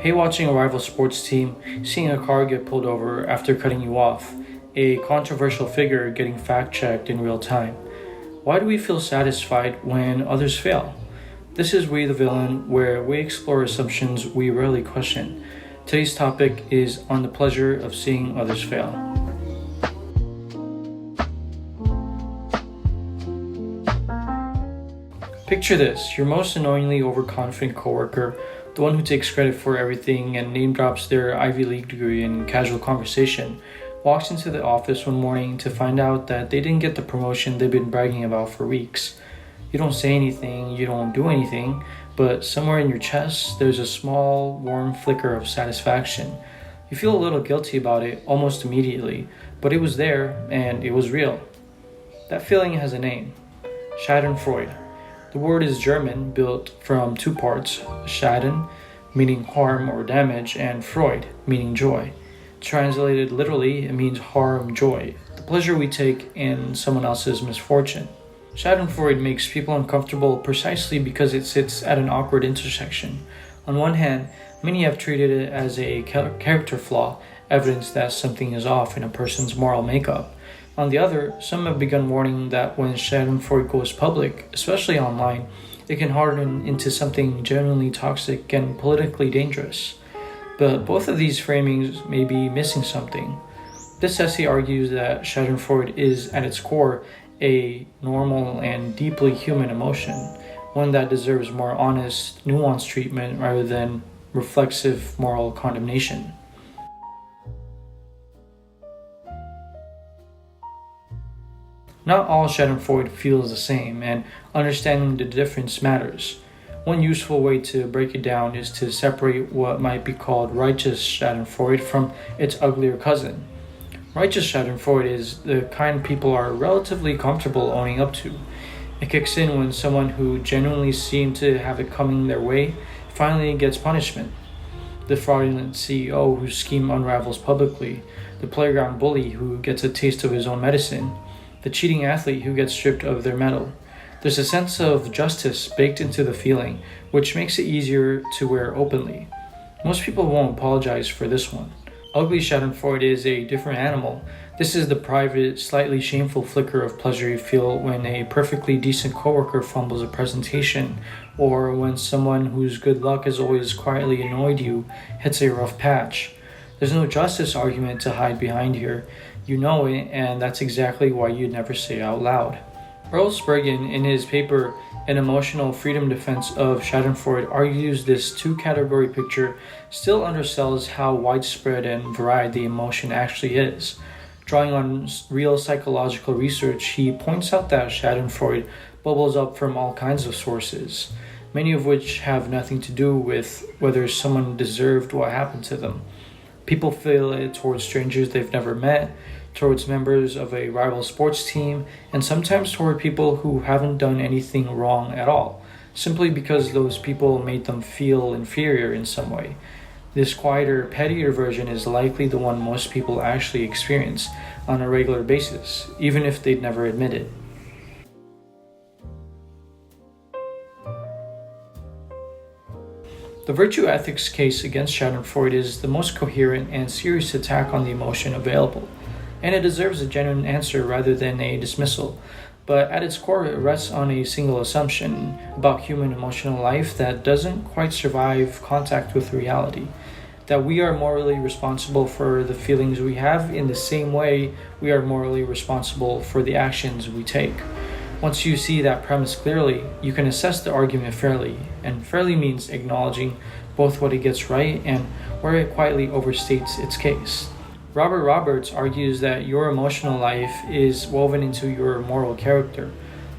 Hey, watching a rival sports team, seeing a car get pulled over after cutting you off, a controversial figure getting fact checked in real time. Why do we feel satisfied when others fail? This is We the Villain, where we explore assumptions we rarely question. Today's topic is on the pleasure of seeing others fail. Picture this: your most annoyingly overconfident coworker, the one who takes credit for everything and name drops their Ivy League degree in casual conversation, walks into the office one morning to find out that they didn't get the promotion they've been bragging about for weeks. You don't say anything, you don't do anything, but somewhere in your chest, there's a small, warm flicker of satisfaction. You feel a little guilty about it almost immediately, but it was there and it was real. That feeling has a name: Schadenfreude. The word is German, built from two parts: Schaden, meaning harm or damage, and Freude, meaning joy. Translated literally, it means harm, joy, the pleasure we take in someone else's misfortune. Schadenfreude makes people uncomfortable precisely because it sits at an awkward intersection. On one hand, many have treated it as a character flaw, evidence that something is off in a person's moral makeup. On the other, some have begun warning that when Schadenfreude goes public, especially online, it can harden into something genuinely toxic and politically dangerous. But both of these framings may be missing something. This essay argues that Schadenfreude is, at its core, a normal and deeply human emotion, one that deserves more honest, nuanced treatment rather than reflexive moral condemnation. Not all Schadenfreude feels the same, and understanding the difference matters. One useful way to break it down is to separate what might be called righteous Schadenfreude from its uglier cousin. Righteous Schadenfreude is the kind people are relatively comfortable owning up to. It kicks in when someone who genuinely seemed to have it coming their way finally gets punishment. The fraudulent CEO whose scheme unravels publicly, the playground bully who gets a taste of his own medicine, the cheating athlete who gets stripped of their medal. There's a sense of justice baked into the feeling, which makes it easier to wear openly. Most people won't apologize for this one. Ugly Schadenfreude is a different animal. This is the private, slightly shameful flicker of pleasure you feel when a perfectly decent coworker fumbles a presentation, or when someone whose good luck has always quietly annoyed you hits a rough patch. There's no justice argument to hide behind here. You know it, and that's exactly why you'd never say out loud. Earl Spurgeon, in his paper An Emotional Freedom Defense of Schadenfreude, argues this two-category picture still undersells how widespread and varied the emotion actually is. Drawing on real psychological research, he points out that Schadenfreude bubbles up from all kinds of sources, many of which have nothing to do with whether someone deserved what happened to them. People feel it towards strangers they've never met, towards members of a rival sports team, and sometimes toward people who haven't done anything wrong at all, simply because those people made them feel inferior in some way. This quieter, pettier version is likely the one most people actually experience on a regular basis, even if they'd never admit it. The virtue ethics case against Schadenfreude is the most coherent and serious attack on the emotion available, and it deserves a genuine answer rather than a dismissal. But at its core, it rests on a single assumption about human emotional life that doesn't quite survive contact with reality: that we are morally responsible for the feelings we have in the same way we are morally responsible for the actions we take. Once you see that premise clearly, you can assess the argument fairly, and fairly means acknowledging both what it gets right and where it quietly overstates its case. Robert Roberts argues that your emotional life is woven into your moral character.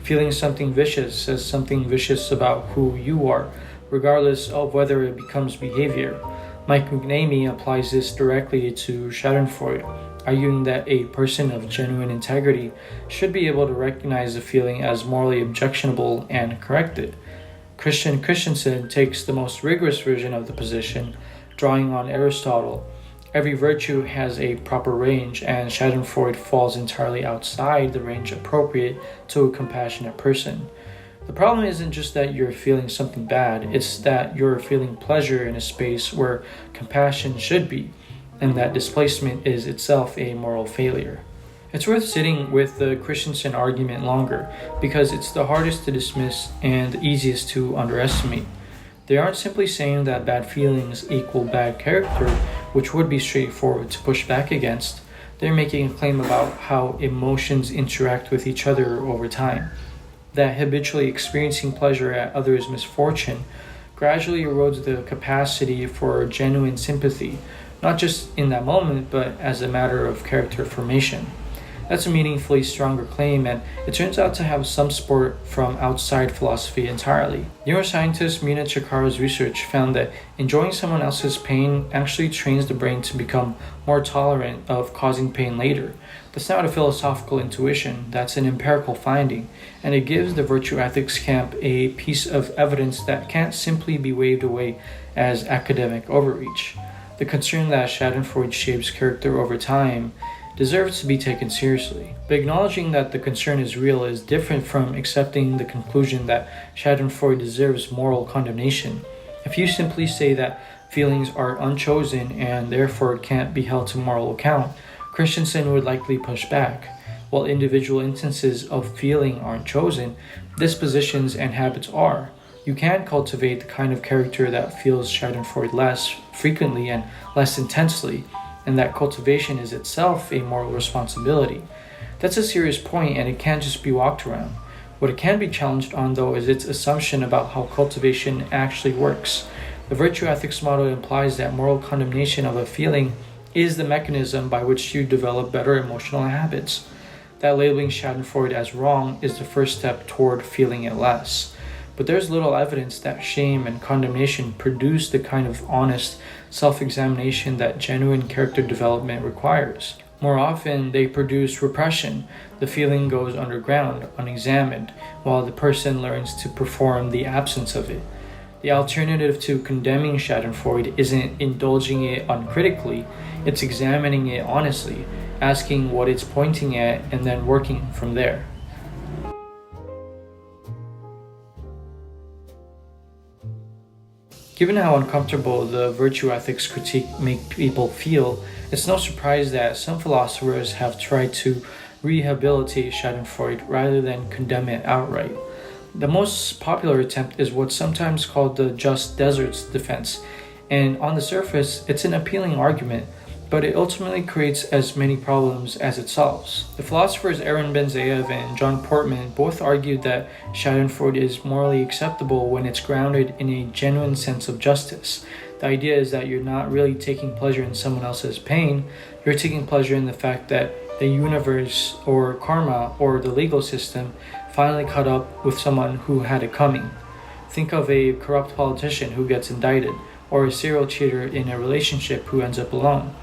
Feeling something vicious says something vicious about who you are, regardless of whether it becomes behavior. Mike McNamee applies this directly to Schadenfreude, arguing that a person of genuine integrity should be able to recognize the feeling as morally objectionable and correct it. Christian Christensen takes the most rigorous version of the position, drawing on Aristotle. Every virtue has a proper range, and Schadenfreude falls entirely outside the range appropriate to a compassionate person. The problem isn't just that you're feeling something bad, it's that you're feeling pleasure in a space where compassion should be, and that displacement is itself a moral failure. It's worth sitting with the Christensen argument longer because it's the hardest to dismiss and the easiest to underestimate. They aren't simply saying that bad feelings equal bad character, which would be straightforward to push back against. They're making a claim about how emotions interact with each other over time. That habitually experiencing pleasure at others' misfortune gradually erodes the capacity for genuine sympathy, not just in that moment, but as a matter of character formation. That's a meaningfully stronger claim, and it turns out to have some support from outside philosophy entirely. Neuroscientist Mina Chikara's research found that enjoying someone else's pain actually trains the brain to become more tolerant of causing pain later. That's not a philosophical intuition, that's an empirical finding, and it gives the virtue ethics camp a piece of evidence that can't simply be waved away as academic overreach. The concern that Schadenfreude shapes character over time deserves to be taken seriously. But acknowledging that the concern is real is different from accepting the conclusion that Schadenfreude deserves moral condemnation. If you simply say that feelings are unchosen and therefore can't be held to moral account, Christensen would likely push back. While individual instances of feeling aren't chosen, dispositions and habits are. You can cultivate the kind of character that feels Schadenfreude less frequently and less intensely, and that cultivation is itself a moral responsibility. That's a serious point, and it can't just be walked around. What it can be challenged on, though, is its assumption about how cultivation actually works. The virtue ethics model implies that moral condemnation of a feeling is the mechanism by which you develop better emotional habits. That labeling Schadenfreude as wrong is the first step toward feeling it less. But there's little evidence that shame and condemnation produce the kind of honest self-examination that genuine character development requires. More often, they produce repression. The feeling goes underground, unexamined, while the person learns to perform the absence of it. The alternative to condemning Schadenfreude isn't indulging it uncritically, it's examining it honestly, asking what it's pointing at, and then working from there. Given how uncomfortable the virtue ethics critique make people feel, it's no surprise that some philosophers have tried to rehabilitate Schadenfreude rather than condemn it outright. The most popular attempt is what's sometimes called the just deserts defense, and on the surface, it's an appealing argument, but it ultimately creates as many problems as it solves. The philosophers Aaron Ben-Zeev and John Portman both argued that Schadenfreude is morally acceptable when it's grounded in a genuine sense of justice. The idea is that you're not really taking pleasure in someone else's pain, you're taking pleasure in the fact that the universe or karma or the legal system finally caught up with someone who had it coming. Think of a corrupt politician who gets indicted, or a serial cheater in a relationship who ends up alone.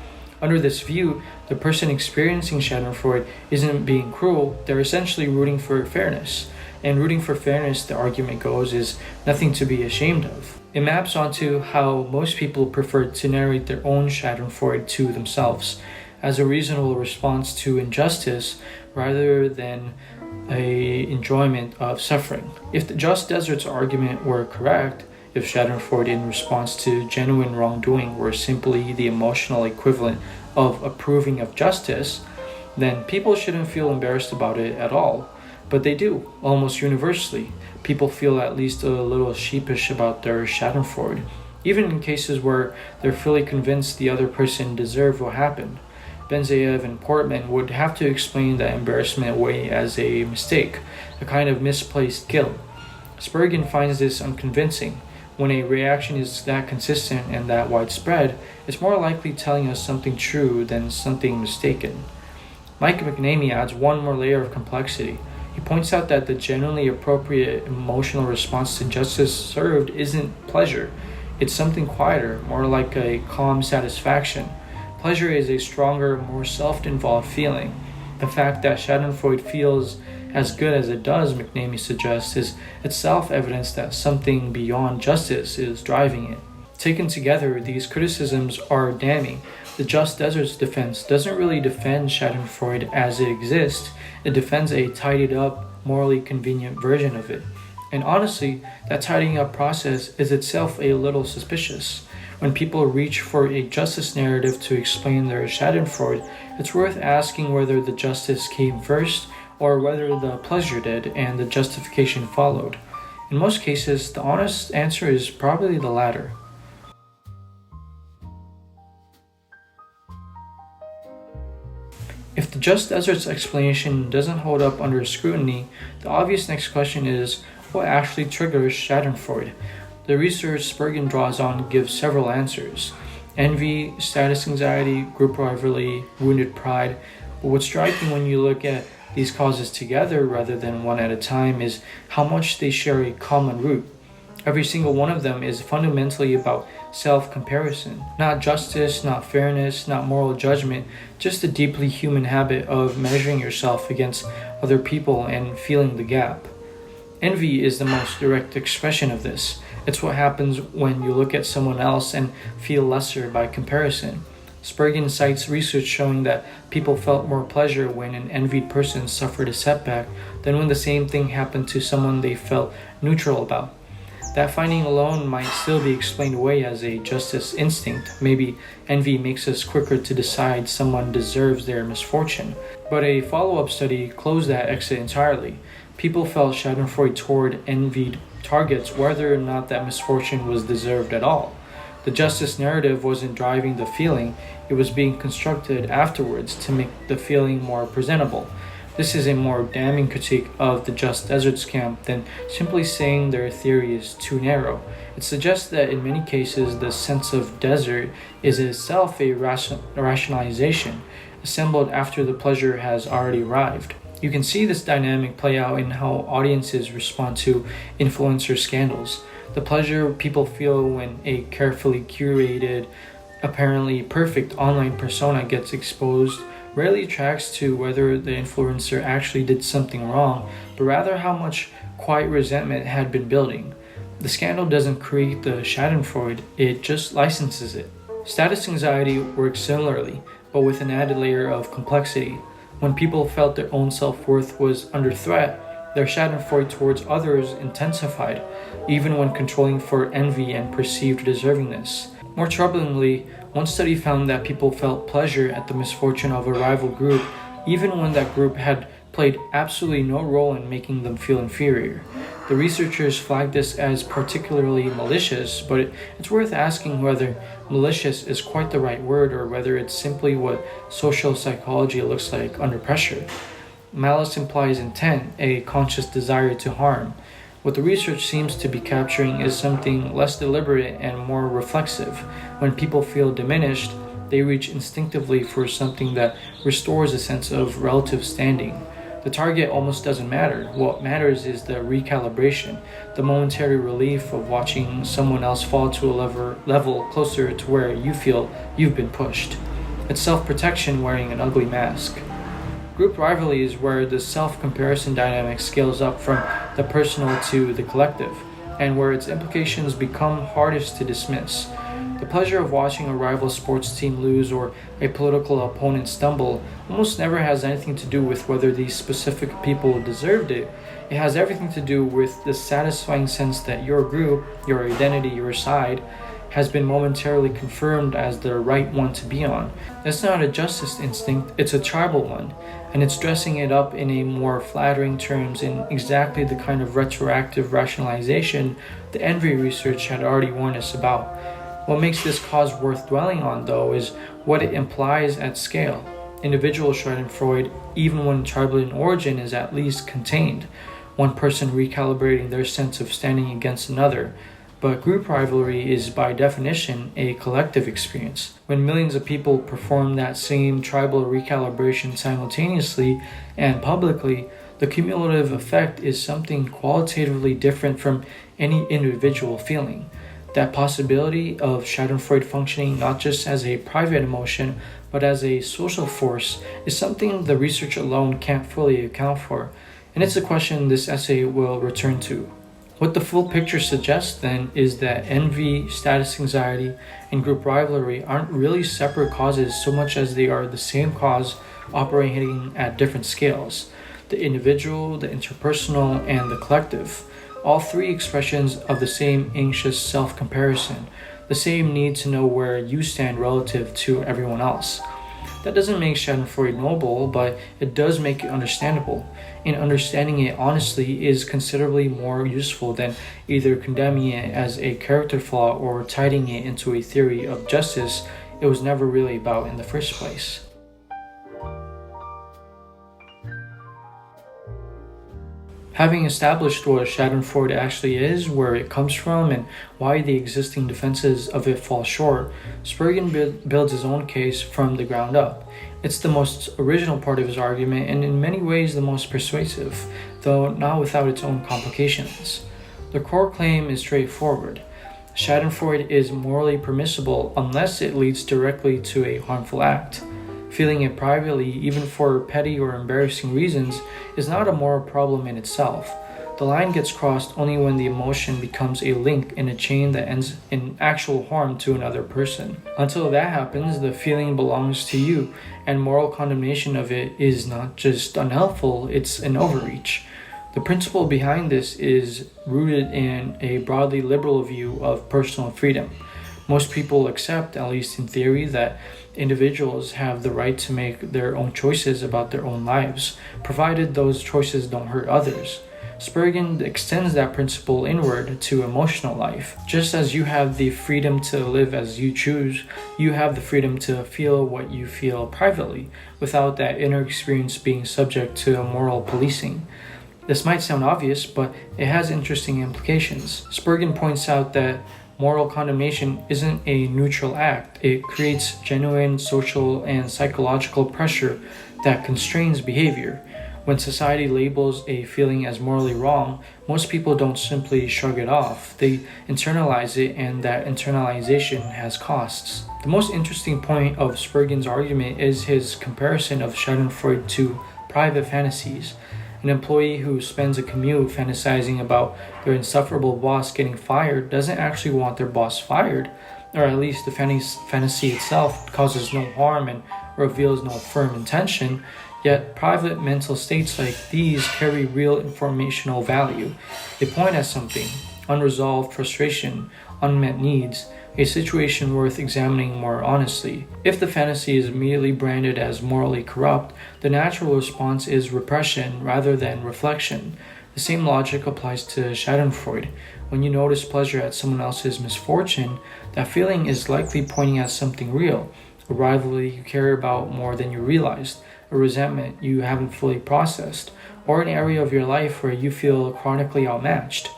Under this view, the person experiencing Schadenfreude isn't being cruel, they're essentially rooting for fairness. And rooting for fairness, the argument goes, is nothing to be ashamed of. It maps onto how most people prefer to narrate their own Schadenfreude to themselves, as a reasonable response to injustice rather than a enjoyment of suffering. If the just deserts argument were correct, if Schadenfreude in response to genuine wrongdoing were simply the emotional equivalent of approving of justice, then people shouldn't feel embarrassed about it at all. But they do, almost universally. People feel at least a little sheepish about their Schadenfreude, even in cases where they're fully convinced the other person deserved what happened. Ben-Zeev and Portman would have to explain that embarrassment away as a mistake, a kind of misplaced guilt. Spurgeon finds this unconvincing. When a reaction is that consistent and that widespread, it's more likely telling us something true than something mistaken. Mike McNamee adds one more layer of complexity. He points out that the genuinely appropriate emotional response to justice served isn't pleasure. It's something quieter, more like a calm satisfaction. Pleasure is a stronger, more self-involved feeling. The fact that Schadenfreude feels as good as it does, McNamee suggests, is itself evidence that something beyond justice is driving it. Taken together, these criticisms are damning. The just deserts defense doesn't really defend Schadenfreude as it exists, it defends a tidied up, morally convenient version of it. And honestly, that tidying up process is itself a little suspicious. When people reach for a justice narrative to explain their Schadenfreude, it's worth asking whether the justice came first or whether the pleasure did and the justification followed. In most cases, the honest answer is probably the latter. If the Just Desert's explanation doesn't hold up under scrutiny, the obvious next question is what actually triggers Schadenfreude? The research Spurgeon draws on gives several answers: envy, status anxiety, group rivalry, wounded pride. But what's striking when you look at these causes together rather than one at a time is how much they share a common root. Every single one of them is fundamentally about self comparison. Not justice, not fairness, not moral judgment, just a deeply human habit of measuring yourself against other people and feeling the gap. Envy is the most direct expression of this. It's what happens when you look at someone else and feel lesser by comparison. Spurgeon cites research showing that people felt more pleasure when an envied person suffered a setback than when the same thing happened to someone they felt neutral about. That finding alone might still be explained away as a justice instinct. Maybe envy makes us quicker to decide someone deserves their misfortune. But a follow-up study closed that exit entirely. People felt Schadenfreude toward envied targets whether or not that misfortune was deserved at all. The justice narrative wasn't driving the feeling, it was being constructed afterwards to make the feeling more presentable. This is a more damning critique of the Just Deserts camp than simply saying their theory is too narrow. It suggests that in many cases the sense of desert is itself a rationalization, assembled after the pleasure has already arrived. You can see this dynamic play out in how audiences respond to influencer scandals. The pleasure people feel when a carefully curated, apparently perfect online persona gets exposed rarely tracks to whether the influencer actually did something wrong, but rather how much quiet resentment had been building. The scandal doesn't create the Schadenfreude, it just licenses it. Status anxiety works similarly, but with an added layer of complexity. When people felt their own self-worth was under threat, their Schadenfreude towards others intensified, even when controlling for envy and perceived deservingness. More troublingly, one study found that people felt pleasure at the misfortune of a rival group, even when that group had played absolutely no role in making them feel inferior. The researchers flagged this as particularly malicious, but it's worth asking whether malicious is quite the right word or whether it's simply what social psychology looks like under pressure. Malice implies intent, a conscious desire to harm. What the research seems to be capturing is something less deliberate and more reflexive. When people feel diminished, they reach instinctively for something that restores a sense of relative standing. The target almost doesn't matter. What matters is the recalibration, the momentary relief of watching someone else fall to a level closer to where you feel you've been pushed. It's self-protection wearing an ugly mask. Group rivalry is where the self-comparison dynamic scales up from the personal to the collective, and where its implications become hardest to dismiss. The pleasure of watching a rival sports team lose or a political opponent stumble almost never has anything to do with whether these specific people deserved it. It has everything to do with the satisfying sense that your group, your identity, your side, has been momentarily confirmed as the right one to be on. That's not a justice instinct, it's a tribal one, and it's dressing it up in a more flattering terms in exactly the kind of retroactive rationalization the envy research had already warned us about. What makes this cause worth dwelling on, though, is what it implies at scale. Individual Schadenfreude, even when tribal in origin, is at least contained, one person recalibrating their sense of standing against another. But group rivalry is by definition a collective experience. When millions of people perform that same tribal recalibration simultaneously and publicly, the cumulative effect is something qualitatively different from any individual feeling. That possibility of Schadenfreude functioning not just as a private emotion, but as a social force is something the research alone can't fully account for, and it's a question this essay will return to. What the full picture suggests then is that envy, status anxiety, and group rivalry aren't really separate causes so much as they are the same cause operating at different scales: the individual, the interpersonal, and the collective. all three expressions of the same anxious self comparison, the same need to know where you stand relative to everyone else. That doesn't make Schadenfreude noble, but it does make it understandable. And understanding it honestly is considerably more useful than either condemning it as a character flaw or tidying it into a theory of justice it was never really about in the first place. Having established what Schadenfreude actually is, where it comes from, and why the existing defenses of it fall short, Spurgeon builds his own case from the ground up. It's the most original part of his argument and in many ways the most persuasive, though not without its own complications. The core claim is straightforward. Schadenfreude is morally permissible unless it leads directly to a harmful act. Feeling it privately, even for petty or embarrassing reasons, is not a moral problem in itself. The line gets crossed only when the emotion becomes a link in a chain that ends in actual harm to another person. Until that happens, the feeling belongs to you, and moral condemnation of it is not just unhelpful, it's an overreach. The principle behind this is rooted in a broadly liberal view of personal freedom. Most people accept, at least in theory, that individuals have the right to make their own choices about their own lives, provided those choices don't hurt others. Spurgeon extends that principle inward to emotional life. Just as you have the freedom to live as you choose, you have the freedom to feel what you feel privately, without that inner experience being subject to moral policing. This might sound obvious, but it has interesting implications. Spurgeon points out that moral condemnation isn't a neutral act. It creates genuine social and psychological pressure that constrains behavior. When society labels a feeling as morally wrong, most people don't simply shrug it off. They internalize it, and that internalization has costs. The most interesting point of Spurgeon's argument is his comparison of Schadenfreude to private fantasies. An employee who spends a commute fantasizing about their insufferable boss getting fired doesn't actually want their boss fired, or at least the fantasy itself causes no harm and reveals no firm intention. Yet private mental states like these carry real informational value. They point at something: unresolved frustration, unmet needs, a situation worth examining more honestly. If the fantasy is immediately branded as morally corrupt, the natural response is repression rather than reflection. The same logic applies to Schadenfreude. When you notice pleasure at someone else's misfortune, that feeling is likely pointing at something real, a rivalry you care about more than you realized, a resentment you haven't fully processed, or an area of your life where you feel chronically outmatched.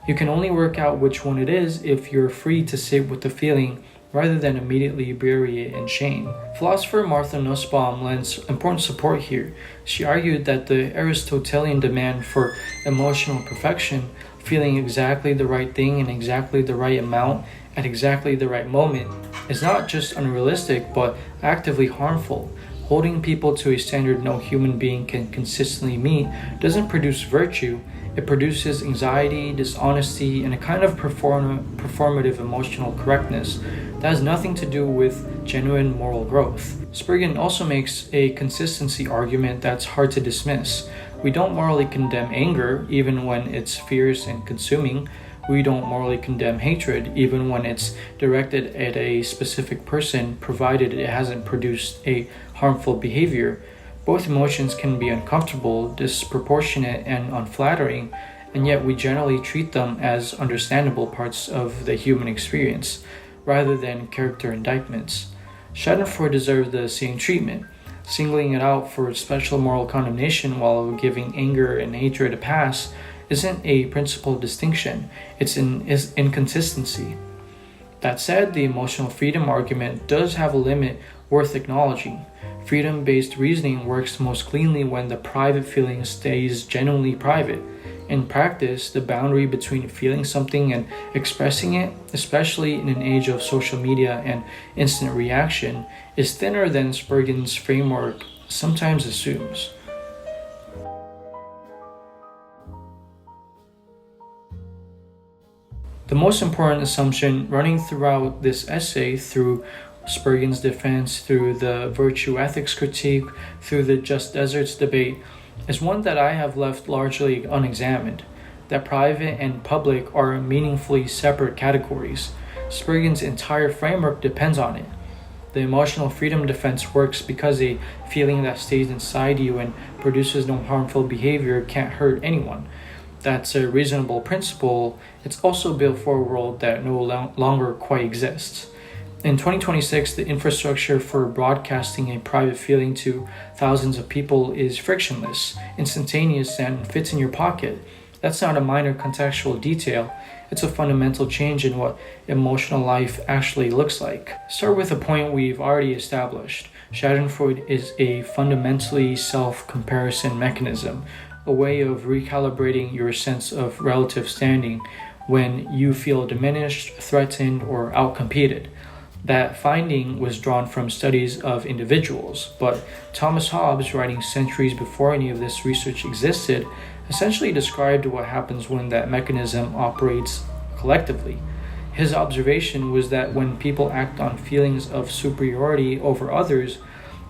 You can only work out which one it is if you're free to sit with the feeling rather than immediately bury it in shame. Philosopher Martha Nussbaum lends important support here. She argued that the Aristotelian demand for emotional perfection, feeling exactly the right thing in exactly the right amount at exactly the right moment, is not just unrealistic but actively harmful. Holding people to a standard no human being can consistently meet doesn't produce virtue. It produces anxiety, dishonesty, and a kind of performative emotional correctness that has nothing to do with genuine moral growth. Spurgeon also makes a consistency argument that's hard to dismiss. We don't morally condemn anger, even when it's fierce and consuming. We don't morally condemn hatred, even when it's directed at a specific person, provided it hasn't produced a harmful behavior. Both emotions can be uncomfortable, disproportionate, and unflattering, and yet we generally treat them as understandable parts of the human experience, rather than character indictments. Schadenfreude deserves the same treatment. Singling it out for special moral condemnation while giving anger and hatred a pass isn't a principal distinction, it's an inconsistency. That said, the emotional freedom argument does have a limit worth acknowledging. Freedom-based reasoning works most cleanly when the private feeling stays genuinely private. In practice, the boundary between feeling something and expressing it, especially in an age of social media and instant reaction, is thinner than Spurgeon's framework sometimes assumes. The most important assumption running throughout this essay, through Spurgeon's defense, through the virtue ethics critique, through the just deserts debate, is one that I have left largely unexamined. that private and public are meaningfully separate categories. Spurgeon's entire framework depends on it. The emotional freedom defense works because a feeling that stays inside you and produces no harmful behavior can't hurt anyone. That's a reasonable principle. It's also built for a world that no longer quite exists. In 2026, the infrastructure for broadcasting a private feeling to thousands of people is frictionless, instantaneous, and fits in your pocket. That's not a minor contextual detail. It's a fundamental change in what emotional life actually looks like. Start with a point we've already established. Schadenfreude is a fundamentally self-comparison mechanism, a way of recalibrating your sense of relative standing when you feel diminished, threatened, or outcompeted. That finding was drawn from studies of individuals, but Thomas Hobbes, writing centuries before any of this research existed, essentially described what happens when that mechanism operates collectively. His observation was that when people act on feelings of superiority over others,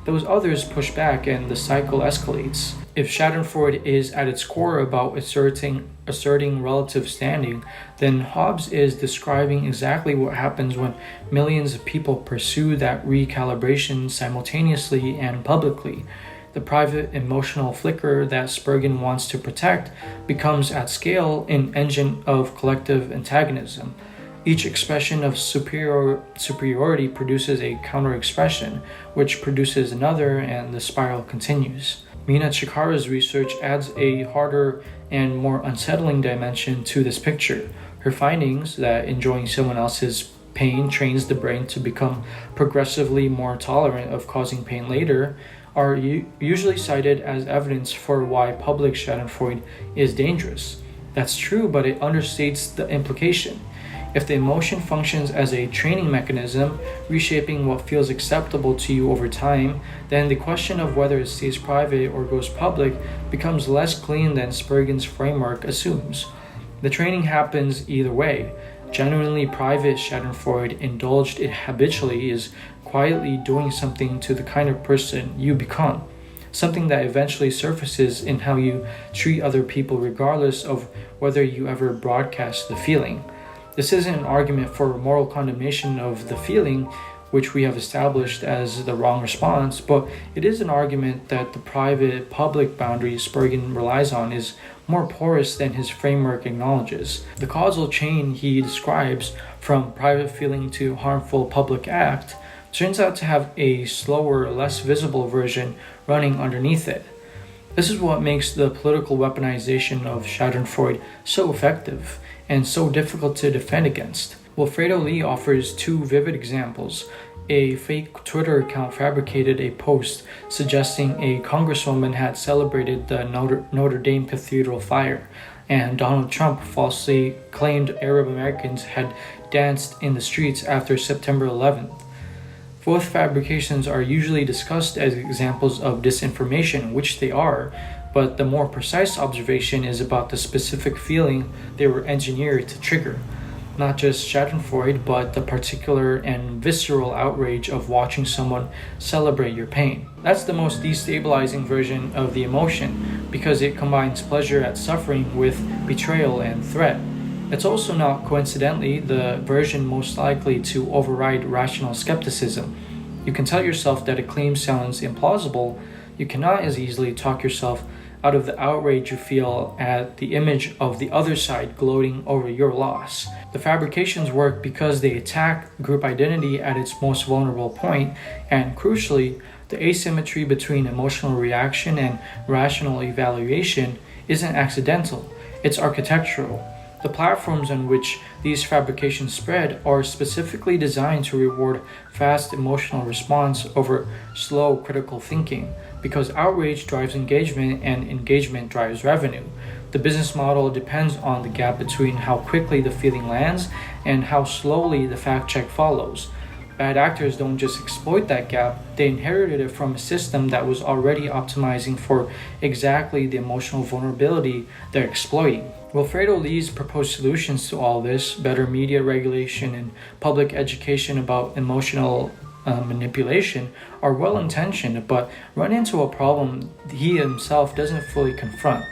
those others push back and the cycle escalates. If Schadenfreude is at its core about asserting relative standing, then Hobbes is describing exactly what happens when millions of people pursue that recalibration simultaneously and publicly. The private emotional flicker that Spurgeon wants to protect becomes at scale an engine of collective antagonism. Each expression of superiority produces a counter-expression, which produces another, and the spiral continues. Mina Chikara's research adds a harder and more unsettling dimension to this picture. Her findings that enjoying someone else's pain trains the brain to become progressively more tolerant of causing pain later are usually cited as evidence for why public Schadenfreude is dangerous. That's true, but it understates the implication. If the emotion functions as a training mechanism, reshaping what feels acceptable to you over time, then the question of whether it stays private or goes public becomes less clean than Spurgeon's framework assumes. The training happens either way. Genuinely private Schadenfreude, indulged it habitually, is quietly doing something to the kind of person you become, something that eventually surfaces in how you treat other people regardless of whether you ever broadcast the feeling. This isn't an argument for moral condemnation of the feeling, which we have established as the wrong response, but it is an argument that the private-public boundary Spurgeon relies on is more porous than his framework acknowledges. The causal chain he describes, from private feeling to harmful public act, turns out to have a slower, less visible version running underneath it. This is what makes the political weaponization of Schadenfreude so effective and so difficult to defend against. Wilfredo Lee offers two vivid examples. A fake Twitter account fabricated a post suggesting a congresswoman had celebrated the Notre Dame Cathedral fire, and Donald Trump falsely claimed Arab Americans had danced in the streets after September 11th. Both fabrications are usually discussed as examples of disinformation, which they are, but the more precise observation is about the specific feeling they were engineered to trigger. Not just Schadenfreude, but the particular and visceral outrage of watching someone celebrate your pain. That's the most destabilizing version of the emotion, because it combines pleasure at suffering with betrayal and threat. It's also not coincidentally the version most likely to override rational skepticism. You can tell yourself that a claim sounds implausible. You cannot as easily talk yourself out of the outrage you feel at the image of the other side gloating over your loss. The fabrications work because they attack group identity at its most vulnerable point, and crucially, the asymmetry between emotional reaction and rational evaluation isn't accidental, it's architectural. The platforms on which these fabrications spread are specifically designed to reward fast emotional response over slow critical thinking, because outrage drives engagement and engagement drives revenue. The business model depends on the gap between how quickly the feeling lands and how slowly the fact check follows. Bad actors don't just exploit that gap, they inherited it from a system that was already optimizing for exactly the emotional vulnerability they're exploiting. Wilfredo Lee's proposed solutions to all this, better media regulation and public education about emotional manipulation, are well-intentioned but run into a problem he himself doesn't fully confront.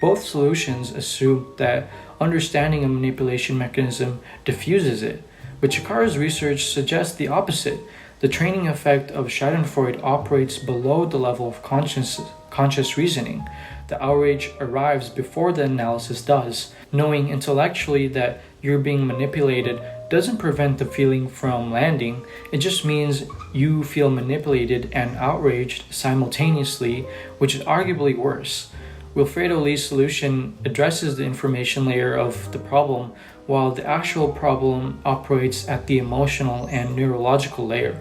Both solutions assume that understanding a manipulation mechanism diffuses it, but Chikar's research suggests the opposite. The training effect of Schadenfreude operates below the level of conscious reasoning. The outrage arrives before the analysis does. Knowing intellectually that you're being manipulated doesn't prevent the feeling from landing, it just means you feel manipulated and outraged simultaneously, which is arguably worse. Wilfredo Lee's solution addresses the information layer of the problem, while the actual problem operates at the emotional and neurological layer.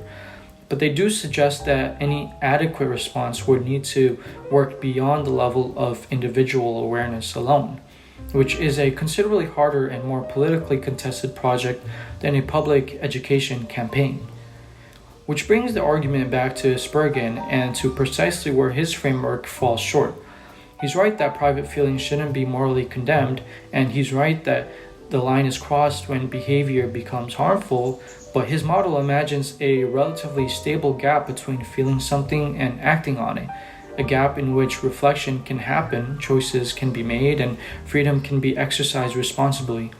But they do suggest that any adequate response would need to work beyond the level of individual awareness alone, which is a considerably harder and more politically contested project than a public education campaign. Which brings the argument back to Spurgeon and to precisely where his framework falls short. He's right that private feelings shouldn't be morally condemned, and he's right that the line is crossed when behavior becomes harmful, but his model imagines a relatively stable gap between feeling something and acting on it, a gap in which reflection can happen, choices can be made, and freedom can be exercised responsibly.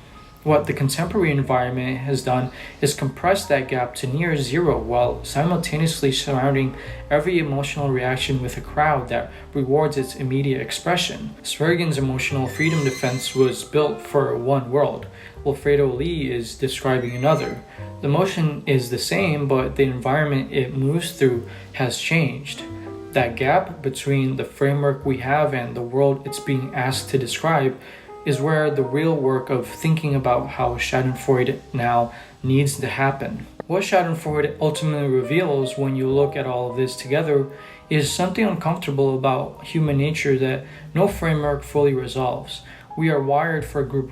What the contemporary environment has done is compress that gap to near zero while simultaneously surrounding every emotional reaction with a crowd that rewards its immediate expression. Spurgeon's emotional freedom defense was built for one world. Wilfredo Lee is describing another. The motion is the same, but the environment it moves through has changed. That gap between the framework we have and the world it's being asked to describe is where the real work of thinking about how Schadenfreude now needs to happen. What Schadenfreude ultimately reveals when you look at all of this together is something uncomfortable about human nature that no framework fully resolves. We are wired for group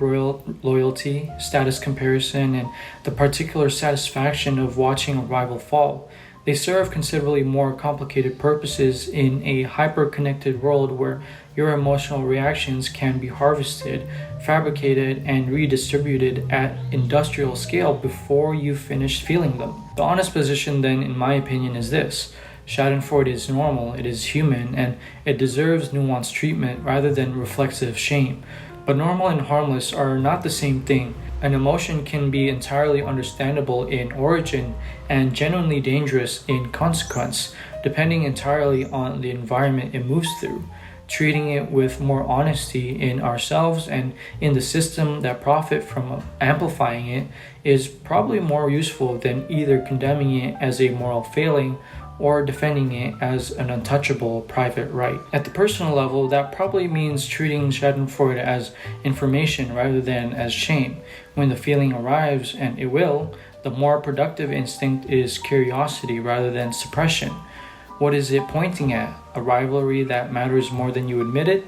loyalty, status comparison, and the particular satisfaction of watching a rival fall. They serve considerably more complicated purposes in a hyper-connected world where your emotional reactions can be harvested, fabricated, and redistributed at industrial scale before you finish feeling them. The honest position then, in my opinion, is this. Schadenfreude is normal, it is human, and it deserves nuanced treatment rather than reflexive shame. But normal and harmless are not the same thing. An emotion can be entirely understandable in origin and genuinely dangerous in consequence, depending entirely on the environment it moves through. Treating it with more honesty in ourselves and in the system that profit from amplifying it is probably more useful than either condemning it as a moral failing or defending it as an untouchable private right. At the personal level, that probably means treating Schadenfreude as information rather than as shame. When the feeling arrives, and it will, the more productive instinct is curiosity rather than suppression. What is it pointing at? A rivalry that matters more than you admit it?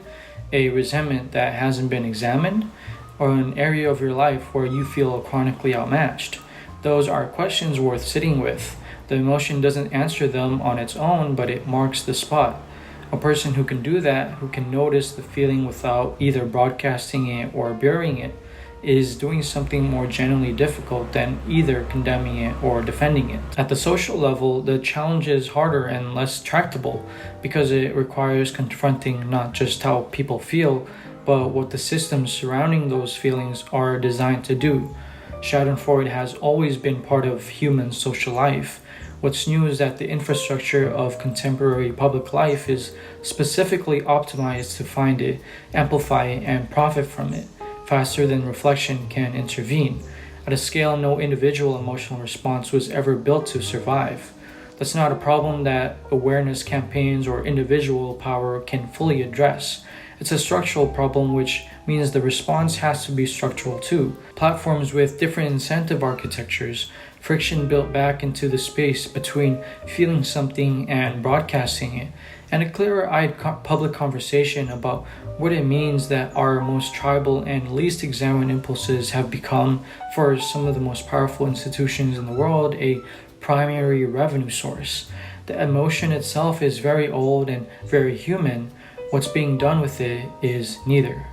A resentment that hasn't been examined? Or an area of your life where you feel chronically outmatched? Those are questions worth sitting with. The emotion doesn't answer them on its own, but it marks the spot. A person who can do that, who can notice the feeling without either broadcasting it or burying it, is doing something more genuinely difficult than either condemning it or defending it. At the social level, the challenge is harder and less tractable because it requires confronting not just how people feel, but what the systems surrounding those feelings are designed to do. Schadenfreude has always been part of human social life. What's new is that the infrastructure of contemporary public life is specifically optimized to find it, amplify it, and profit from it, faster than reflection can intervene, at a scale no individual emotional response was ever built to survive. That's not a problem that awareness campaigns or individual power can fully address. It's a structural problem, which means the response has to be structural too. Platforms with different incentive architectures, friction built back into the space between feeling something and broadcasting it, and a clearer-eyed public conversation about what it means that our most tribal and least examined impulses have become, for some of the most powerful institutions in the world, a primary revenue source. The emotion itself is very old and very human. What's being done with it is neither.